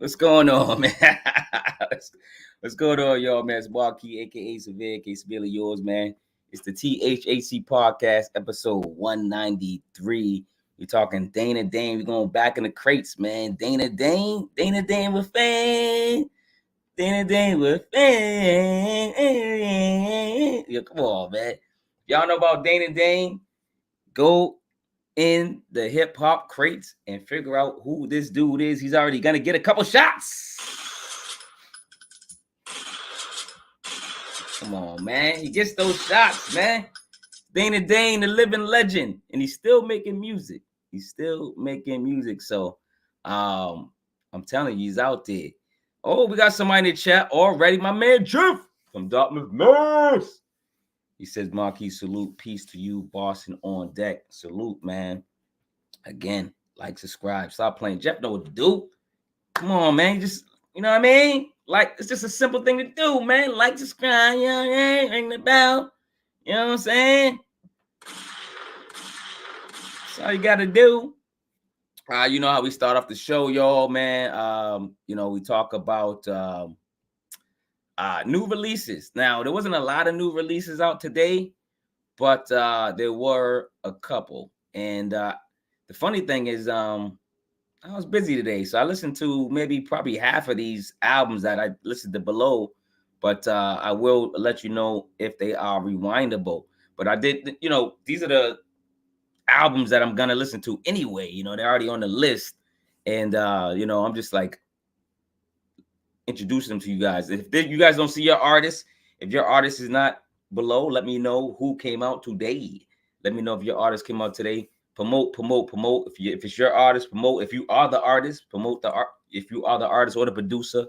What's going on, man? What's going on, y'all, man? It's Marquis, a.k.a. Cincerely Yours, man. It's the THHC podcast, episode 193. We're talking Dana Dane. We're going back in the crates, man. Dana Dane with fan. Dana Dane with fan. Yo, come on, man. Y'all know about Dana Dane? Go in the hip-hop crates and figure out who this dude is. He's already gonna get a couple shots. Come on, man. He gets those shots, man. Dana Dane, the living legend, and he's still making music. So I'm telling you, he's out there. Oh, we got somebody in the chat already. My man Jeff from Dartmouth, Mass. He says, Marquis, salute, peace to you, Boston on deck. Salute, man. Again, like, subscribe, stop playing. Jeff know what to do. Come on, man. Just, you know what I mean? Like, it's just a simple thing to do, man. Like, subscribe, you know what I mean? Ring the bell. You know what I'm saying? That's all you got to do. You know how we start off the show, y'all, man. We talk about new releases. Now, there wasn't a lot of new releases out today, but there were a couple. And the funny thing is, I was busy today, so I listened to probably half of these albums that I listened to below, but I will let you know if they are rewindable. But I did, these are the albums that I'm gonna listen to anyway. They're already on the list, and I'm just like introducing them to you guys. If you guys don't see your artist, if your artist is not below, let me know who came out today. Let me know if your artist came out today. Promote. If it's your artist, promote. If you are the artist, promote the art. If you are the artist or the producer,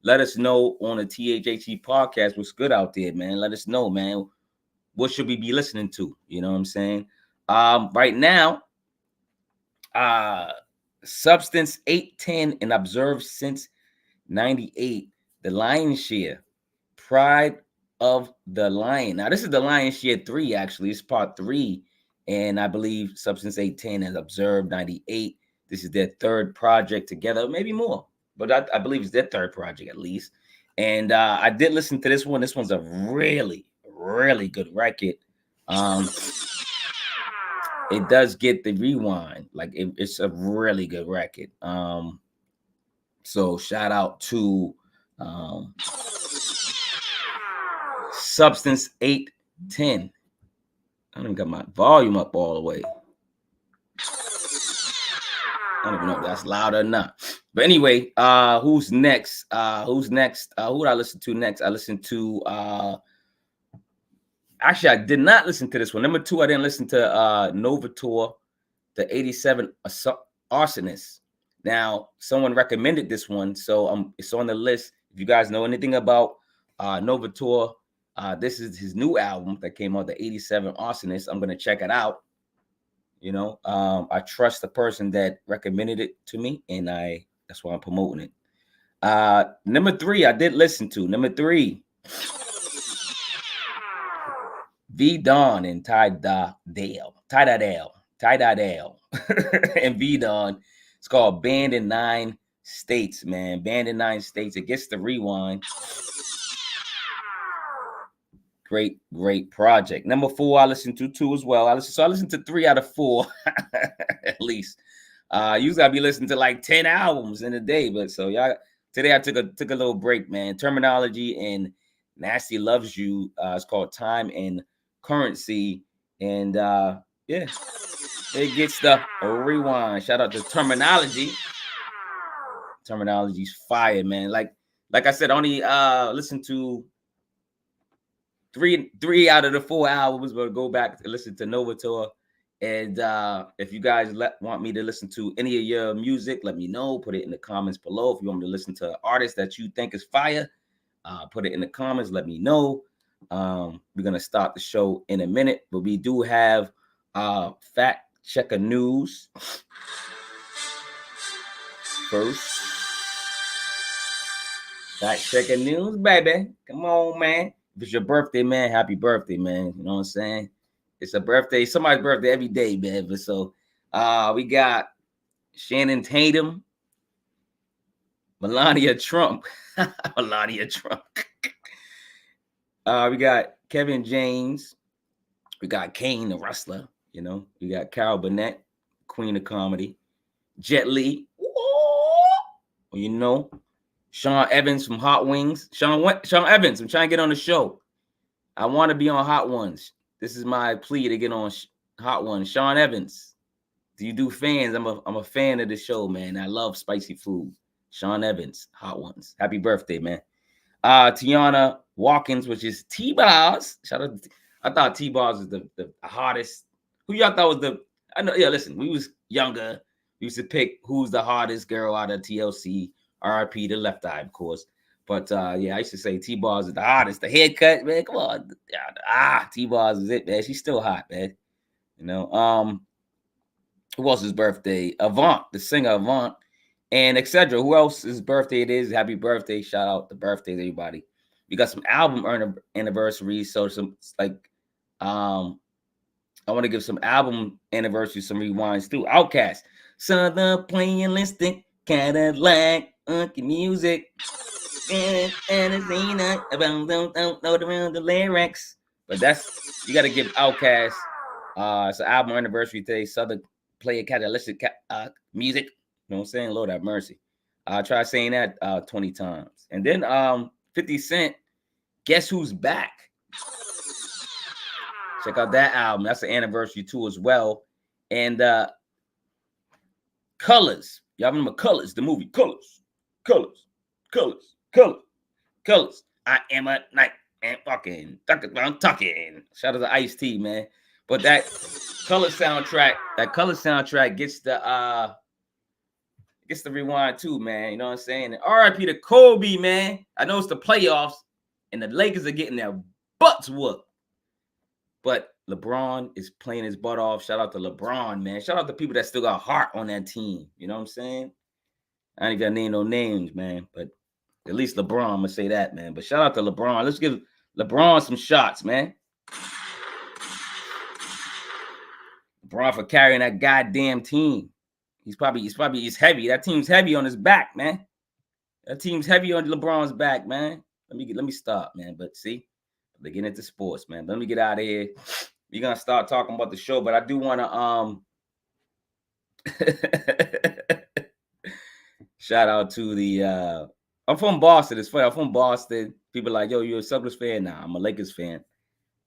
let us know on the THHC podcast what's good out there, man. Let us know, man. What should we be listening to? You know what I'm saying? Right now, Substance 810 and Observed since 98, the Lion's Share, Pride of the Lion. Now, this is the Lion's Share 3, actually. It's part 3. And I believe Substance 810 and Observed 98. This is their third project together, maybe more. But I believe it's their third project at least. And I did listen to this one. This one's a really, really good record. It does get the rewind. Like, it's a really good record. So shout out to Substance 810. I don't even got my volume up all the way. I don't even know if that's loud or not. But anyway, who's next? Who did I listen to next? I listened to actually, I did not listen to this one. Number 2, I didn't listen to Novator, the 87 Arsonist. Now, someone recommended this one, so it's on the list. If you guys know anything about Novator, this is his new album that came out, the 87 Arsonist. I'm going to check it out. I trust the person that recommended it to me, and that's why I'm promoting it. Number 3, I did listen to. Number 3, V Don and Tidadale. And V Don. It's called Band in 9 States, man. Band in 9 States. It gets the rewind. Great project. Number 4, I listened to 2 as well. I listened to 3 out of 4 at least. Usually I be listening to like 10 albums in a day, but so y'all today I took a little break, man. Terminology and Nasty Loves You. It's called Time and Currency, and it gets the rewind. Shout out to Terminology. Terminology's fire, man. Like I said, only listen to three out of the 4 albums, but go back and listen to Novator. And if you guys want me to listen to any of your music, let me know. Put it in the comments below. If you want me to listen to an artist that you think is fire, put it in the comments. Let me know. We're gonna start the show in a minute, but we do have fact checker news first. Fact checker news, baby. Come on, man. If it's your birthday, man, happy birthday, man. You know what I'm saying? It's a birthday, somebody's birthday every day, man. But so we got Shannon Tatum, Melania Trump. Melania Trump. We got Kevin James. We got Kane, the wrestler. You know, we got Carol Burnett, queen of comedy. Jet Li. You know, Sean Evans from Hot Wings. Sean Evans, I'm trying to get on the show. I want to be on Hot Ones. This is my plea to get on Hot Ones. Sean Evans, do you do fans? I'm a fan of the show, man. I love spicy food. Sean Evans, Hot Ones. Happy birthday, man. Tiana Watkins, which is T-Bars. Shout out. I thought T-Bars was the hottest. Who y'all thought was the? I know. Yeah, listen. We was younger. We used to pick who's the hottest girl out of TLC. RIP the Left Eye, of course. But yeah, I used to say T-Bars is the hottest. The haircut, man. Come on. T-Bars is it, man. She's still hot, man. You know. Who else's birthday? Avant, the singer Avant, and etc. Who else's birthday it is? Happy birthday. Shout out the birthdays, everybody. We got some album anniversaries. So some like I want to give some album anniversaries, some rewinds too. Outkast. Southern playing Cadillac, music. And don't know the lyrics. But that's, you got to give Outkast. It's an album anniversary today. Southern player Cadillac music. You know what I'm saying? Lord have mercy. Try saying that 20 times. And then 50 Cent, Guess Who's Back? Check out that album. That's an anniversary too as well. And Colors. Y'all remember Colors, the movie Colors. I am a night and fucking talking. Shout out to Ice-T, man. But that Colors soundtrack gets the rewind too, man. You know what I'm saying? And RIP to Kobe, man. I know it's the playoffs and the Lakers are getting their butts whooped. But LeBron is playing his butt off. Shout out to LeBron, man. Shout out to people that still got heart on that team. You know what I'm saying? I ain't got to name no names, man. But at least LeBron, I'm going to say that, man. But shout out to LeBron. Let's give LeBron some shots, man. LeBron for carrying that goddamn team. He's heavy. That team's heavy on his back, man. That team's heavy on LeBron's back, man. Let me stop, man. But see, they're getting into sports, man. But let me get out of here. We're gonna start talking about the show, but I do want to shout out to the I'm from Boston. It's funny. I'm from Boston. People are like, yo, you're a Celtics fan? Nah, I'm a Lakers fan.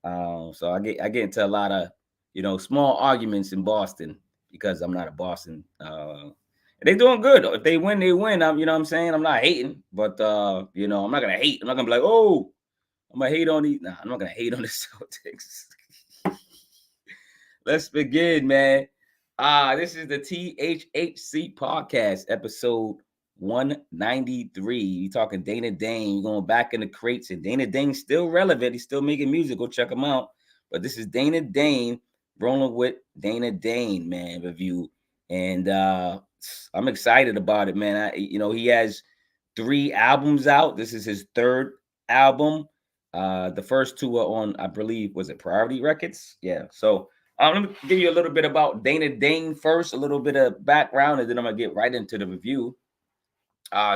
So I get into a lot of, small arguments in Boston because I'm not a Boston. They're doing good. If they win, they win. You know what I'm saying? I'm not hating, but I'm not gonna hate. I'm not gonna be like, oh, I'm gonna hate on these. Nah, I'm not gonna hate on the Celtics. Let's begin, man. This is the THHC podcast, episode 193. We talking Dana Dane. We're going back in the crates, and Dana Dane's still relevant. He's still making music. Go check him out. But this is Dana Dane, Rollin Wit Dane, man, review. And I'm excited about it, man. He has 3 albums out. This is his 3rd album. The first 2 are on, I believe, was it Priority Records? Yeah. So let me give you a little bit about Dana Dane first, a little bit of background, and then I'm gonna get right into the review.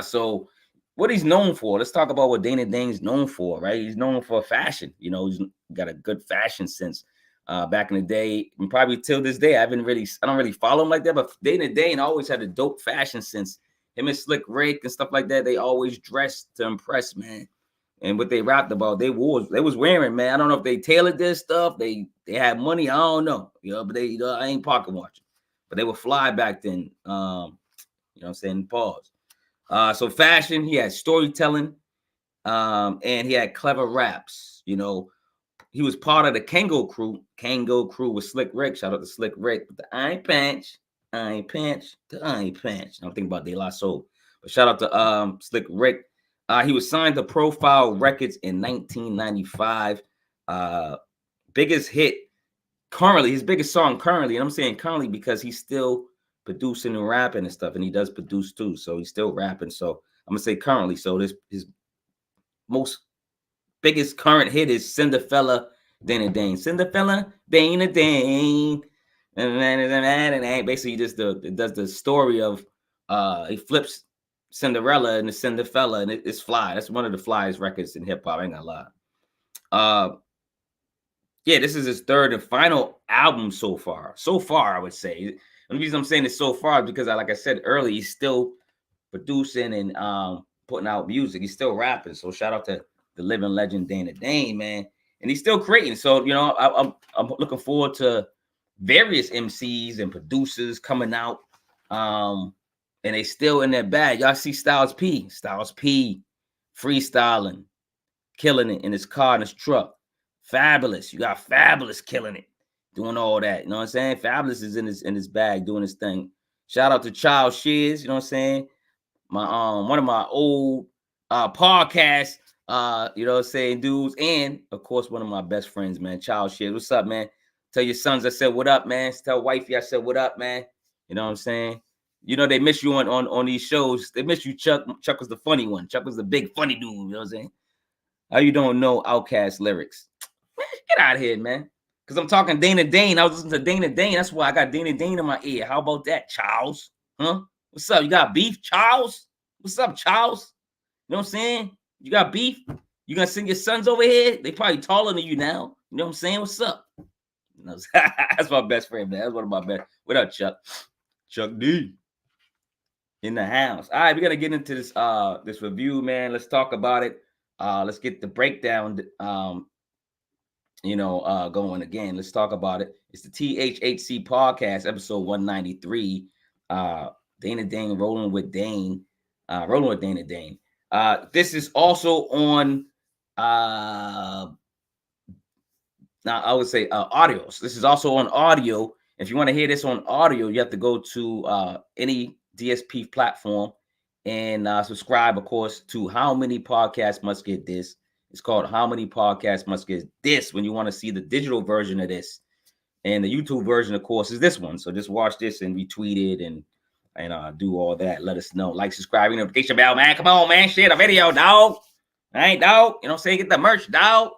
So what he's known for. Let's talk about what Dana Dane's known for, right? He's known for fashion. He's got a good fashion sense. Back in the day, and probably till this day, I don't really follow him like that. But Dana Dane always had a dope fashion sense. Him and Slick Rick and stuff like that, they always dressed to impress, man. And what they rapped about, they was wearing, man. I don't know if they tailored this stuff. They had money. I don't know. But I ain't pocket watching. But they were fly back then. You know what I'm saying? Pause. So fashion, he had storytelling, and he had clever raps. He was part of the Kango crew with Slick Rick. Shout out to Slick Rick with the I ain't pinch. I'm thinking about De La Soul. But shout out to Slick Rick. He was signed to Profile Records in 1995. Biggest hit currently, his biggest song currently, and I'm saying currently because he's still producing and rapping and stuff, and he does produce too, so he's still rapping. So I'm gonna say currently. So his most biggest current hit is Cinderella Dana Dane. Cinderella Dana Dane. And basically just it does the story of he flips Cinderella and the Cinderfella, and it's fly. That's one of the flyest records in hip hop. I ain't gonna lie. Yeah, this is his third and final album so far. So far, I would say. And the reason I'm saying this so far is because, like I said earlier, he's still producing and putting out music. He's still rapping. So shout out to the living legend Dana Dane, man. And he's still creating. So I'm looking forward to various MCs and producers coming out. And they still in their bag. Y'all see Styles P freestyling, killing it in his car and his truck. Fabulous. You got Fabulous killing it, doing all that. You know what I'm saying? Fabulous is in his bag doing his thing. Shout out to Child Shears, you know what I'm saying? My one of my old podcasts, you know what I'm saying, dudes, and of course one of my best friends, man, Child Shears. What's up, man? Tell your sons I said what up, man. Tell wifey I said what up, man. You know what I'm saying? You know they miss you on these shows. They miss you, Chuck. Chuck was the funny one. Chuck was the big funny dude, you know what I'm saying? How you don't know Outkast lyrics? Man, get out of here, man. Because I'm talking Dana Dane. I was listening to Dana Dane. That's why I got Dana Dane in my ear. How about that, Charles? Huh? What's up? You got beef, Charles? What's up, Charles? You know what I'm saying? You got beef? You gonna send your sons over here? They probably taller than you now. You know what I'm saying? What's up? You know, that's my best friend, man. That's one of my best. What up, Chuck? Chuck D. In the house. All right, we gotta get into this review, man. Let's talk about it. Let's get the breakdown going again. Let's talk about it. It's the THHC podcast, episode 193. Dana Dane, Rollin Wit Dane, Rollin Wit Dana Dane. This is also on now I would say audios. This is also on audio. If you want to hear this on audio, you have to go to any DSP platform and subscribe, of course, to How Many Podcasts Must Get This. It's called How Many Podcasts Must Get This when you want to see the digital version of this. And the YouTube version, of course, is this one. So just watch this and retweet it and do all that. Let us know. Like, subscribe, notification bell, man. Come on, man. Share the video, dog. All right, dog. You know what I'm saying? Get the merch, dog.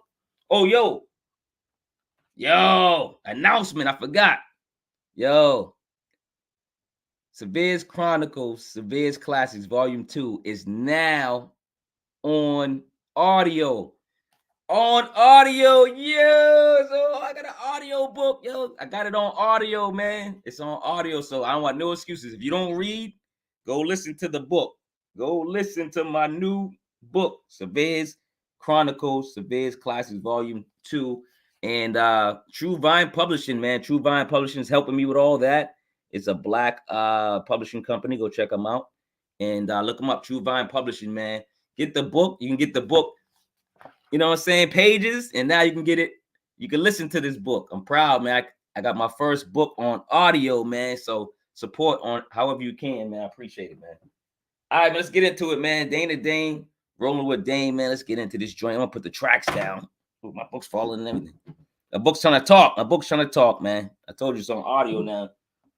Oh, yo, announcement. I forgot. Yo. Severe's Chronicles, Severe's Classics, Volume 2 is now on audio. On audio, yo. So I got an audio book, yo. I got it on audio, man. It's on audio, so I don't want no excuses. If you don't read, go listen to the book. Go listen to my new book, Severe's Chronicles, Severe's Classics, Volume 2. And True Vine Publishing, man. True Vine Publishing is helping me with all that. It's a Black publishing company. Go check them out. And look them up, True Vine Publishing, man. Get the book. You can get the book, you know what I'm saying, pages. And now you can get it. You can listen to this book. I'm proud, man. I got my first book on audio, man. So support on however you can, man. I appreciate it, man. All right, let's get into it, man. Dana Dane, Rollin Wit Dane, man. Let's get into this joint. I'm going to put the tracks down. Ooh, my book's falling and everything. The book's trying to talk. My book's trying to talk, man. I told you it's on audio now.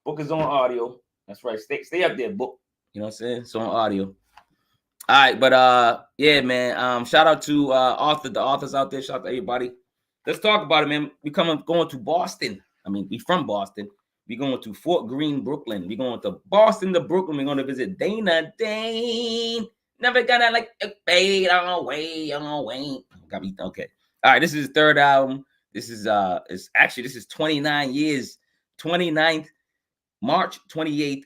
Book is on audio. That's right. Stay up there, book. You know what I'm saying? It's on audio. All right, but yeah, man. Shout out to the authors out there. Shout out to everybody. Let's talk about it, man. We going to Boston. I mean, we from Boston. We going to Fort Greene, Brooklyn. We going to Boston to Brooklyn. We're going to visit Dana Dane. Never gonna like fade away. Got me okay. All right, this is his third album. This is this is 29 years, 29th March 28th,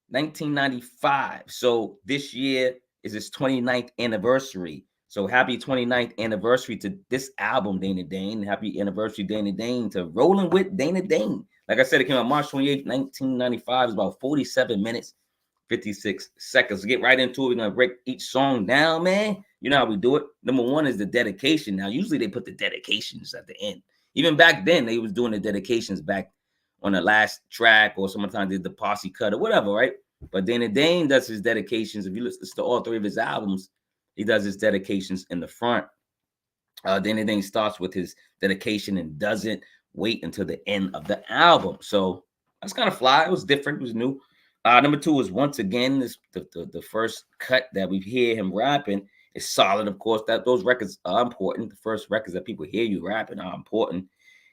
1995. So this year is his 29th anniversary. So happy 29th anniversary to this album, Dana Dane. Happy anniversary, Dana Dane, to Rollin Wit Dana Dane. Like I said, it came out March 28th, 1995. It's about 47 minutes, 56 seconds. Get right into it. We're going to break each song down, man. You know how we do it. Number one is the dedication. Now, usually they put the dedications at the end. Even back then, they was doing the dedications back on the last track, or sometimes did the posse cut or whatever, right? But Dana Dane does his dedications. If you listen to all three of his albums, he does his dedications in the front. Dana Dane starts with his dedication and doesn't wait until the end of the album. So that's kind of fly. It was different. It was new. Number two is once again the first cut that we hear him rapping is solid. Of course, that those records are important. The first records that people hear you rapping are important.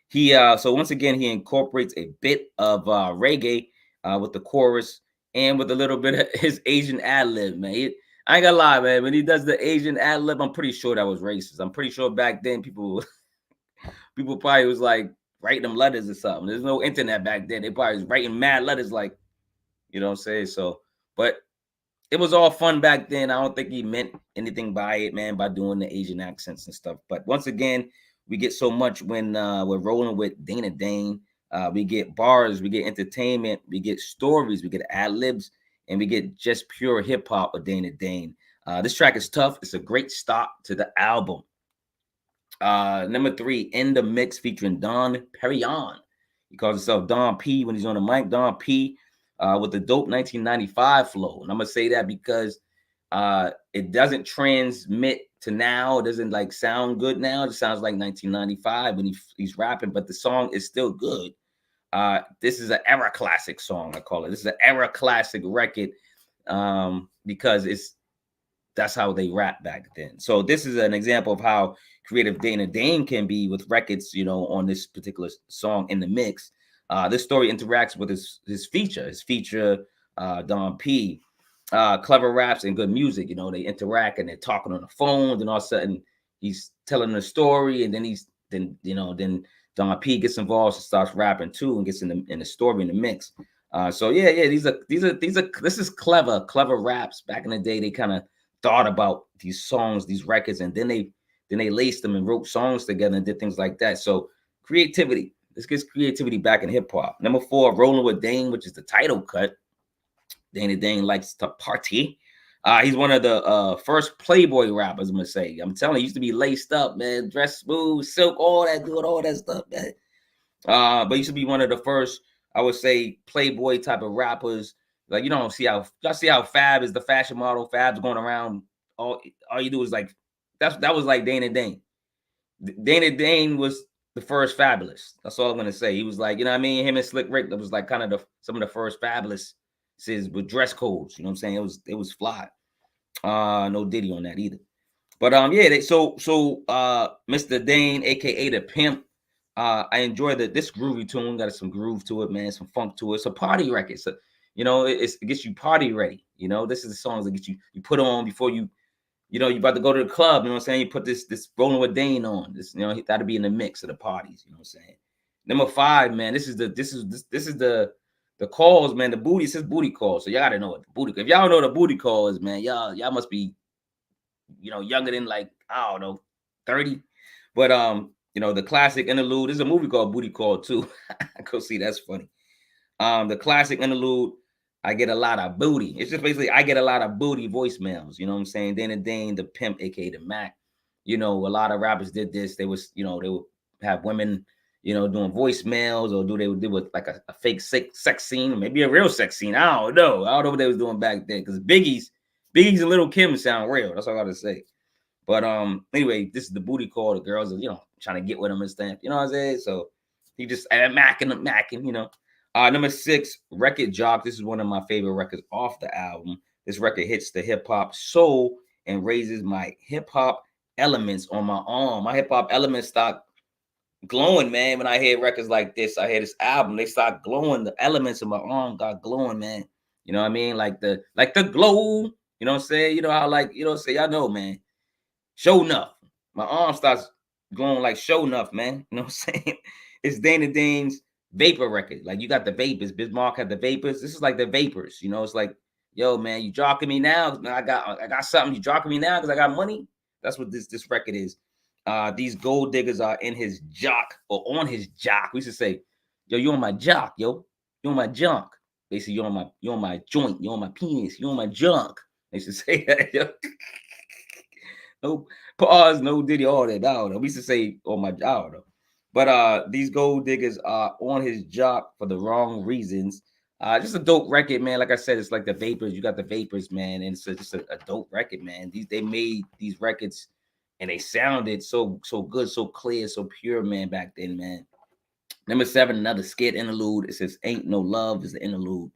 He so once again he incorporates a bit of reggae with the chorus and with a little bit of his Asian ad lib, man. I ain't gonna lie, man. When he does the Asian ad lib, I'm pretty sure that was racist. I'm pretty sure back then people probably was like writing them letters or something. There's no internet back then. They probably was writing mad letters, like, you know what I'm saying? So, but it was all fun back then. I don't think he meant anything by it, man, by doing the Asian accents and stuff. But once again, we get so much when we're rolling with Dane. We get bars, we get entertainment, we get stories, we get ad libs, and we get just pure hip hop with Dane. This track is tough. It's a great start to the album. Number 3, In the Mix, featuring Don Perryon. He calls himself Don P when he's on the mic. Don P with the dope 1995 flow. And I'm gonna say that because it doesn't transmit to now. It doesn't like sound good now. It sounds like 1995 when he's rapping, but the song is still good. This is an era classic song, I call it. This is an era classic record because that's how they rap back then. So this is an example of how creative Dane can be with records, you know, on this particular song, In the Mix. This story interacts with his feature, Don P. Clever raps and good music. You know, they interact and they're talking on the phone, and all of a sudden he's telling the story, and then Don P gets involved and starts rapping too, and gets in the story in the mix. So yeah, this is clever raps. Back in the day, they kind of thought about these songs, these records, and then they laced them and wrote songs together and did things like that. So creativity. This gets creativity back in hip hop. Number 4, Rollin Wit Dane, which is the title cut. Dane likes to party. He's one of the first Playboy rappers, I'm gonna say. I'm telling you, he used to be laced up, man, dressed smooth, silk, all that stuff, man. But he used to be one of the first, I would say, Playboy type of rappers. Like, you don't see how y'all see how Fab is the fashion model. Fab's going around. All you do is like that was like Dane. Dane was the first Fabulous. That's all I'm gonna say. He was like, you know what I mean? Him and Slick Rick, that was like kind of some of the first Fabulous with dress codes. You know what I'm saying? It was fly. No Diddy on that either. But yeah, so Mr. Dane, aka the Pimp. I enjoy this groovy tune. Got some groove to it, man. Some funk to it. It's a party record. So, you know, it gets you party ready. You know, this is the songs that get you put on before you know, you about to go to the club. You know what I'm saying? You put this Rollin Wit Dane on. This, you know, that'll be in the mix of the parties. You know what I'm saying? Number 5, man. This is the calls, man. The booty, it says booty call. So y'all gotta know what the booty. If y'all know the booty call is, man, y'all must be, you know, younger than like, I don't know, 30. But you know, the classic Interlude. There's a movie called Booty Call too. Go see, that's funny. The classic Interlude, I get a lot of booty. It's just basically I get a lot of booty voicemails. You know what I'm saying? Dane, the Pimp, aka the Mac. You know, a lot of rappers did this. They would have women, you know, doing voicemails, or they would do like a fake sex scene, or maybe a real sex scene. I don't know what they was doing back then, because Biggie's and Lil' Kim sound real. That's all I gotta say. But anyway, this is the booty call. The girls are, you know, trying to get with him and stuff. You know what I'm saying? So he just macking, you know. Number 6, Record Jock. This is one of my favorite records off the album. This record hits the hip hop soul and raises my hip hop elements on my arm. My hip hop elements start glowing, man. When I hear records like this, I hear this album, they start glowing. The elements of my arm got glowing, man. You know what I mean? Like the glow. You know what I'm saying? You know how, like, you know what I'm saying? Y'all know, man. Show enough. My arm starts glowing like show enough, man. You know what I'm saying? It's Dane's Vapor record. Like, you got the vapors. Bismarck had the vapors. This is like the vapors. You know, it's like, yo, man, you jocking me now? I got something. You jocking me now because I got money? That's what this record is. These gold diggers are in his jock, or on his jock. We should say, yo, you on my jock, yo. You on my junk. Basically, you on my joint. You on my penis. You on my junk. They should say that, yo. No pause, no Diddy, all that. I don't know. We used to say, oh my, I don't know. But these gold diggers are on his jock for the wrong reasons. Just a dope record, man. Like I said, it's like the vapors. You got the vapors, man, and it's just a dope record, man. They made these records, and they sounded so good, so clear, so pure, man, back then, man. Number 7, another skit interlude. It says, "Ain't No Love" is the interlude.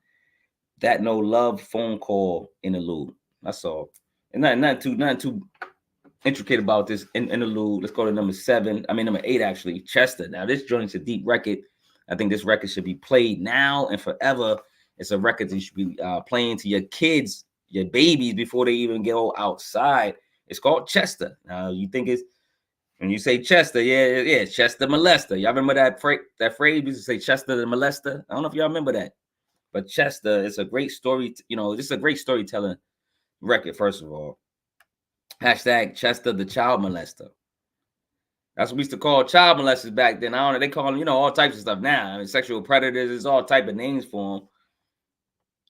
That No Love phone call interlude. That's all. And not too intricate about this interlude. Let's go to number 8, actually. Chester. Now, this joint's a deep record. I think this record should be played now and forever. It's a record that you should be playing to your kids, your babies before they even go outside. It's called Chester. Now you think it's when you say Chester, yeah, Chester molester. Y'all remember that phrase? We used to say Chester the molester. I don't know if y'all remember that, but Chester is a great story. This is a great storytelling record. First of all, hashtag Chester the child molester. That's what we used to call child molesters back then. I don't know. They call them, all types of stuff now. I mean, sexual predators. There's all type of names for them.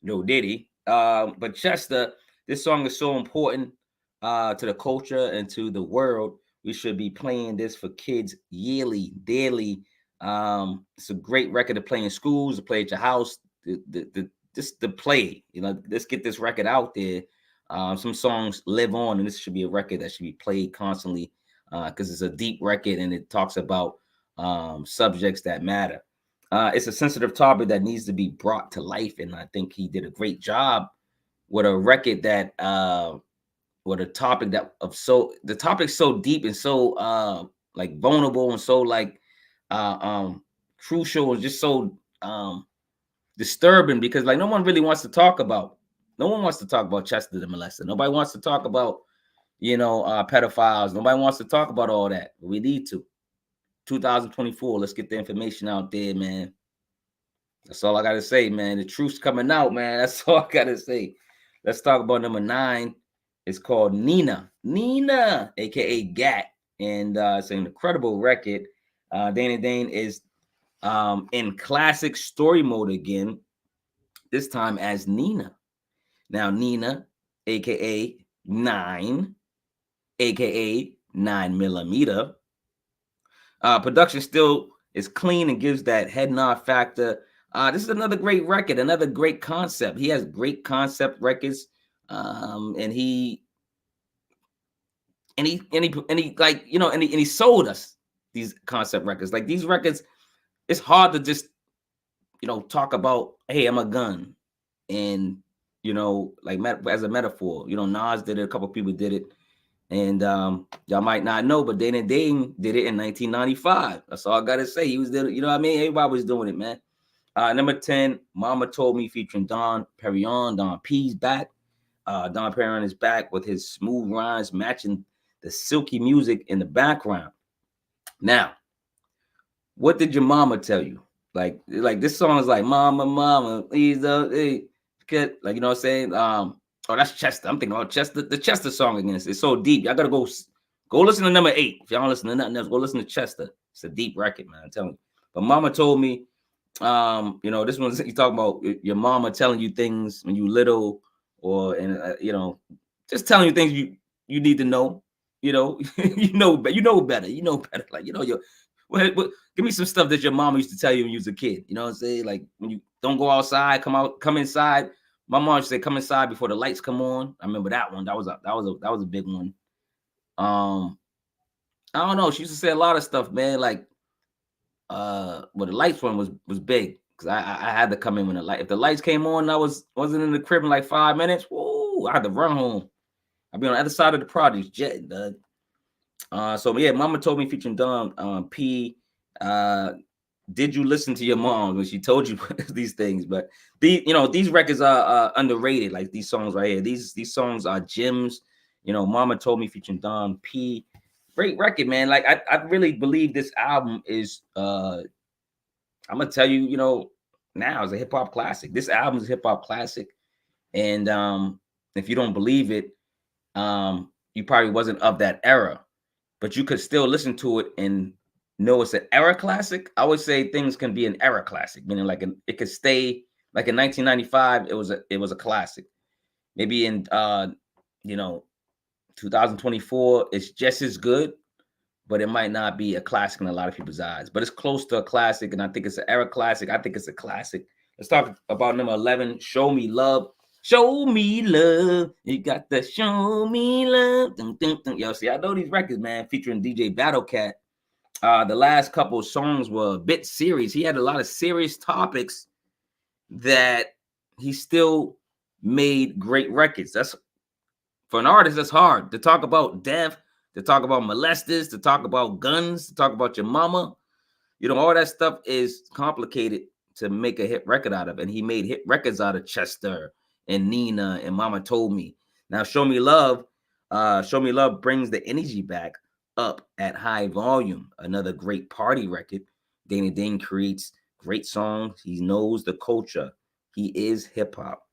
No Diddy. But Chester, this song is so important to the culture and to the world. We should be playing this for kids yearly, daily. It's a great record to play in schools, to play at your house, just to play. Let's get this record out there. Some songs live on, and this should be a record that should be played constantly because it's a deep record and it talks about subjects that matter. It's a sensitive topic that needs to be brought to life, and I think he did a great job with a record that with a topic the topic's so deep and so like vulnerable and so like crucial and just so disturbing, because like no one wants to talk about Chester the molester. Nobody wants to talk about pedophiles. Nobody wants to talk about all that. We need to. 2024, let's get the information out there, man. That's all I gotta say, man. The truth's coming out, man. That's all I gotta say. Let's talk about number 9. It's called Nina, aka Gat, and it's an incredible record. Dane is in classic story mode again, this time as Nina. Now Nina, aka 9, aka 9mm. Production still is clean and gives that head nod factor. This is another great record, another great concept. He has great concept records, and he sold us these concept records. Like these records, it's hard to just talk about, hey, I'm a gun, and like as a metaphor. Nas did it, a couple people did it. And y'all might not know, but Dane did it in 1995. That's all I gotta say. He was there, you know what I mean? Everybody was doing it, man. Number 10, Mama Told Me featuring Don Perryon. Don P's back. Don Perryon is back with his smooth rhymes matching the silky music in the background. Now, what did your mama tell you? Like this song is like, mama, please don't, hey, like, you know what I'm saying? Oh, that's Chester. I'm thinking about Chester. The Chester song again. It's so deep. Y'all gotta go listen to number 8. If y'all don't listen to nothing else, go listen to Chester. It's a deep record, man. I'm telling you. But Mama Told Me, this one's you talking about your mama telling you things when you little, or just telling you things you need to know. you know better. Like give me some stuff that your mama used to tell you when you was a kid. You know what I'm saying? Like when you don't go outside, come inside. My mom used to say, "Come inside before the lights come on." I remember that one. That was a big one. I don't know. She used to say a lot of stuff, man. Like, the lights one was big because I had to come in when if the lights came on, and I wasn't in the crib in like 5 minutes. Whoa, I had to run home. I'd be on the other side of the project, jetting, Doug. So yeah, Mama Told Me featuring Don P. Did you listen to your mom when she told you these things? But these records are underrated. Like these songs right here. These songs are gems. Mama Told Me featuring Don P. Great record, man. Like I really believe this album is I'm gonna tell you, now it's a hip hop classic. This album is a hip hop classic. And if you don't believe it, you probably wasn't of that era, but you could still listen to it and know it's an era classic. I would say things can be an era classic, meaning like it could stay like in 1995. It was a classic. Maybe in 2024, it's just as good, but it might not be a classic in a lot of people's eyes. But it's close to a classic, and I think it's an era classic. I think it's a classic. Let's talk about number 11, Show Me Love. Show me love. You got the show me love. Dun, dun, dun. Yo, see, I know these records, man, featuring DJ Battlecat. The last couple of songs were a bit serious. He had a lot of serious topics that he still made great records. That's for an artist, that's hard to talk about death, to talk about molesters, to talk about guns, to talk about your mama. All that stuff is complicated to make a hit record out of. And he made hit records out of Chester and Nina and Mama Told Me. Now, Show Me Love brings the energy back up at high volume. Another great party record. Dane creates great songs. He knows the culture. He is hip hop.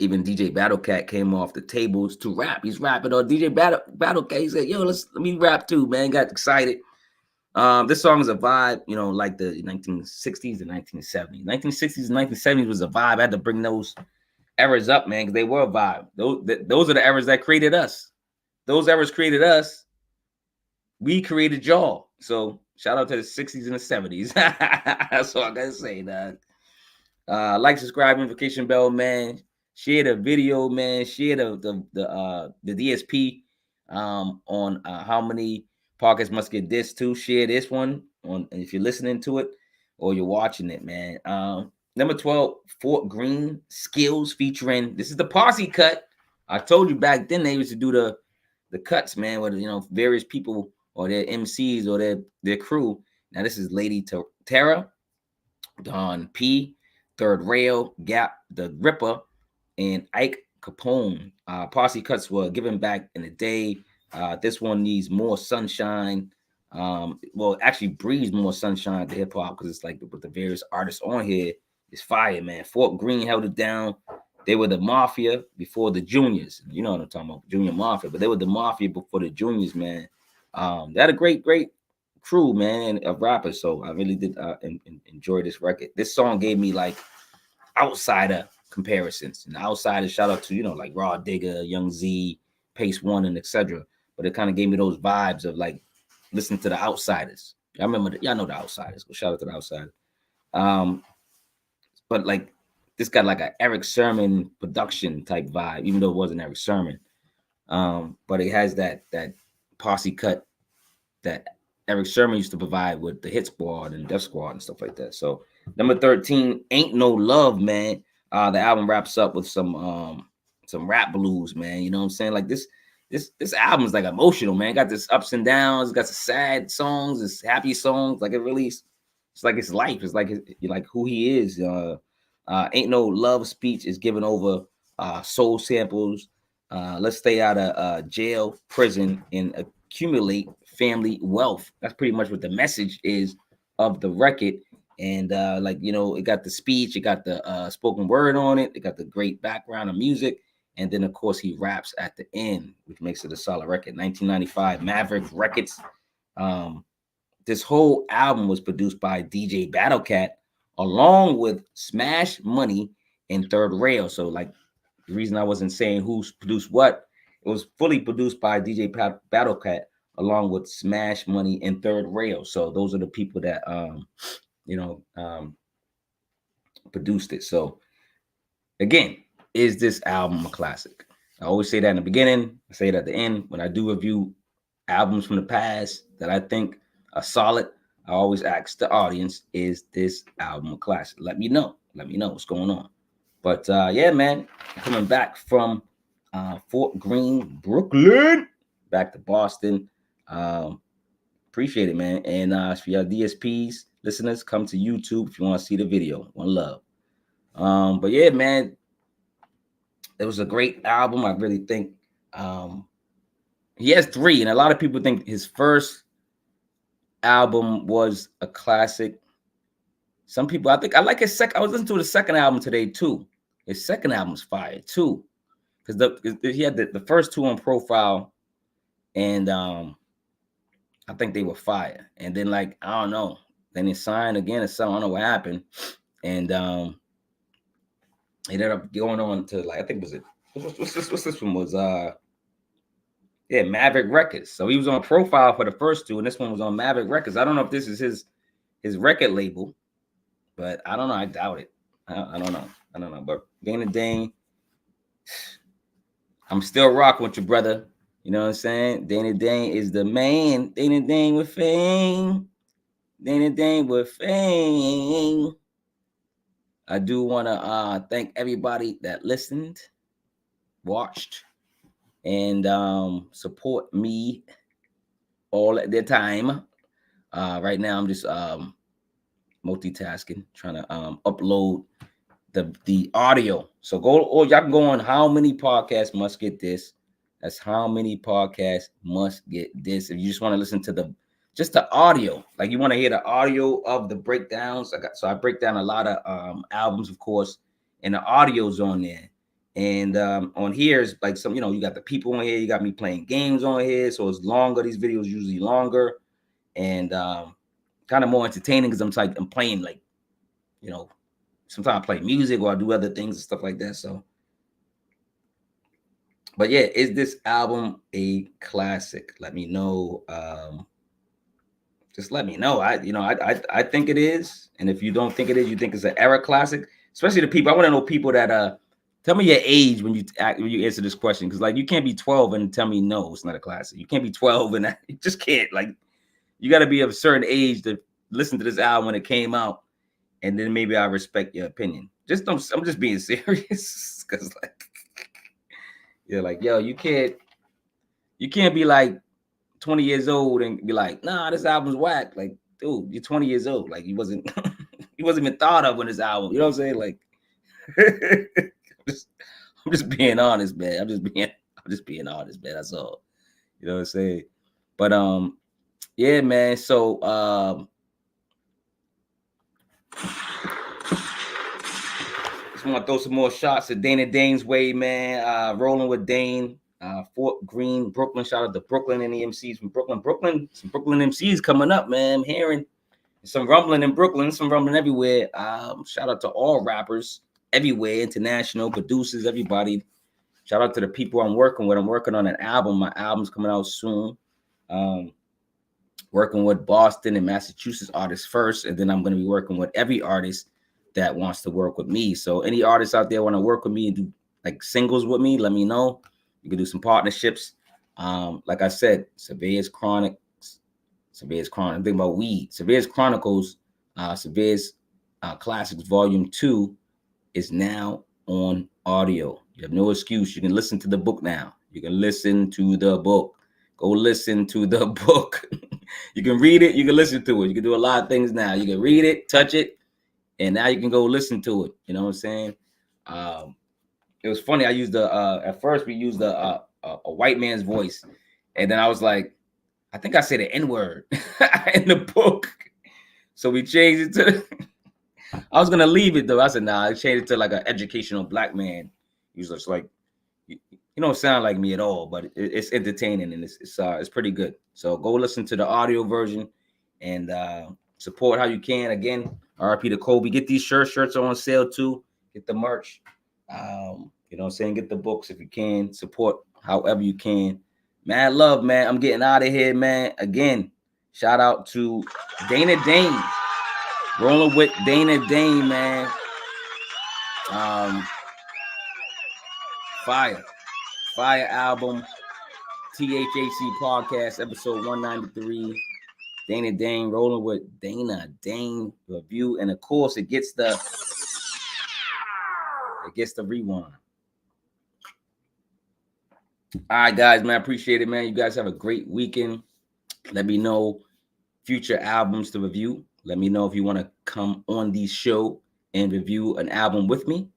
Even DJ Battlecat came off the tables to rap. He's rapping on DJ Battlecat. He said, "Yo, let me rap too, man." Got excited. This song is a vibe, you know, like the 1960s and 1970s. 1960s and 1970s was a vibe. I had to bring those eras up, man, because they were a vibe. Those are the eras that created us. Those eras created us. We created y'all. So shout out to the 60s and the 70s. That's all I gotta say, dog. Like, subscribe, notification bell, man. Share the video, man. Share the DSP on how many podcasts must get this to. Share this one on if you're listening to it or you're watching it, man. Number 12, Fort Greene Skills featuring. This is the posse cut. I told you back then they used to do the cuts, man, with, you know, various people or their MCs or their crew. Now this is Lady Terra, Don P, Third Rail, Gap, the Rippa, and Ike Capone. Posse cuts were given back in the day. This one needs more sunshine. Well, actually breathes more sunshine to hip hop because it's like with the various artists on here, it's fire, man. Fort Greene held it down. They were the mafia before the juniors. You know what I'm talking about, junior mafia, but they were the mafia before the juniors, man. They had a great crew, man, of rappers. So I really did enjoy this record. This song gave me like outsider comparisons. And outsider, shout out to, you know, like Raw Digger, Young Z, Pace One, and etc. But it kind of gave me those vibes of like listening to the Outsiders. I remember, y'all know the Outsiders. But shout out to the Outsiders. But like this got like an Eric Sermon production type vibe, even though it wasn't Eric Sermon. But it has that posse cut that Eric Sermon used to provide with the Hit Squad and Def Squad and stuff like that. So number 13, Ain't No Love, man. The album wraps up with some rap blues, man. You know what I'm saying? Like this album is like emotional, man. It got this ups and downs, it got some sad songs, it's happy songs. Like it really, it's like his life. It's like who he is. Ain't No Love speech is given over soul samples. Let's stay out of jail, prison, and accumulate family wealth. That's pretty much what the message is of the record. And like, you know, it got the speech, it got the spoken word on it, it got the great background of music, and then of course he raps at the end, which makes it a solid record. 1995, Maverick Records. This whole album was produced by DJ Battlecat along with Smash Money and Third Rail. So like the reason I wasn't saying who's produced what, it was fully produced by DJ Battlecat along with Smash Money and Third Rail. So those are the people that produced it. So again, is this album a classic? I always say that in the beginning, I say it at the end. When I do review albums from the past that I think are solid, I always ask the audience, is this album a classic? Let me know what's going on. But yeah, man, coming back from Fort Greene, Brooklyn, back to Boston. Appreciate it, man. And for your DSPs listeners, come to YouTube if you want to see the video. One love. But yeah, man, it was a great album. I really think he has 3, and a lot of people think his first album was a classic. Some people, I like his second. I was listening to the second album today too. His second album's fire too, because he had the first 2 on Profile, and I think they were fire. And then like I don't know, then he signed again or something. I don't know what happened, and he ended up going on to like I think was it what's this one was Maverick Records. So he was on Profile for the first 2, and this one was on Maverick Records. I don't know if this is his record label, but I don't know. I doubt it. I don't know. But Dane, I'm still rocking with you, brother. You know what I'm saying? Dane is the man. Dane with fame. Dane with fame. I do want to thank everybody that listened, watched, and support me all at their time. Right now, I'm just multitasking, trying to upload the audio. So go, or y'all can go on How Many Podcasts Must Get This. That's How Many Podcasts Must Get This. If you just want to listen to just the audio, like you want to hear the audio of the breakdowns. I break down a lot of albums, of course, and the audio's on there. And on here is like some, you got the people on here. You got me playing games on here, so it's longer. These videos usually longer and kind of more entertaining because I'm playing like, sometimes I play music or I do other things and stuff like that. So, but yeah, is this album a classic? Let me know. Just let me know. I think it is. And if you don't think it is, you think it's an era classic, especially the people. I want to know people that tell me your age when you answer this question. Because like you can't be 12 and tell me no, it's not a classic. You can't be 12 and you just can't. Like you got to be of a certain age to listen to this album when it came out. And then maybe I respect your opinion. I'm just being serious. Cause like, you're like, yo, you can't be like 20 years old and be like, nah, this album's whack. Like, dude, you're 20 years old. Like, he wasn't even thought of when this album. You know what I'm saying? Like, I'm just being honest, man. I'm just being honest, man. That's all. You know what I'm saying? But yeah, man. So just want to throw some more shots at Dana Dane's way, man. Rollin Wit Dane. Fort Greene, Brooklyn. Shout out to Brooklyn and the MCs from Brooklyn. Some Brooklyn MCs coming up, man. I'm hearing some rumbling in Brooklyn, some rumbling everywhere. Shout out to all rappers everywhere, international producers, everybody. Shout out to the people I'm working with. I'm working on an album. My album's coming out soon. Working with Boston and Massachusetts artists first, and then I'm going to be working with every artist that wants to work with me. So any artists out there want to work with me and do like singles with me, let me know. You can do some partnerships. Like I said, Surveyor's Chronicles. I'm thinking about weed. Surveyor's Chronicles, Surveyor's Classics Volume 2 is now on audio. You have no excuse. You can listen to the book now. You can listen to the book. Go listen to the book. You can read it. You can listen to it. You can do a lot of things now. You can read it, touch it, and now you can go listen to it. You know what I'm saying? It was funny. I used at first we used a white man's voice. And then I was like, I think I said the N-word in the book. So we changed it to, I was going to leave it though. I said, nah, I changed it to like an educational black man. He was just like, you don't sound like me at all, but it's entertaining and it's pretty good. So go listen to the audio version and support how you can. Again, RIP to Kobe. Get these shirts are on sale too. Get the merch. You know what I'm saying? Get the books if you can. Support however you can. Mad love, man. I'm getting out of here, man. Again, shout out to Dana Dane. Rollin Wit Dana Dane, man. Fire album. THHC podcast, episode 193. Dana Dane, Rollin Wit Dana Dane review. And of course, it gets the rewind. All right, guys, man, I appreciate it, man. You guys have a great weekend. Let me know future albums to review. Let me know if you want to come on the show and review an album with me.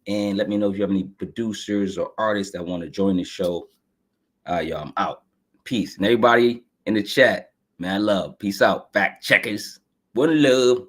And let me know if you have any producers or artists that want to join the show. Y'all, I'm out. Peace. And everybody in the chat, man, love. Peace out. Fact checkers. One love.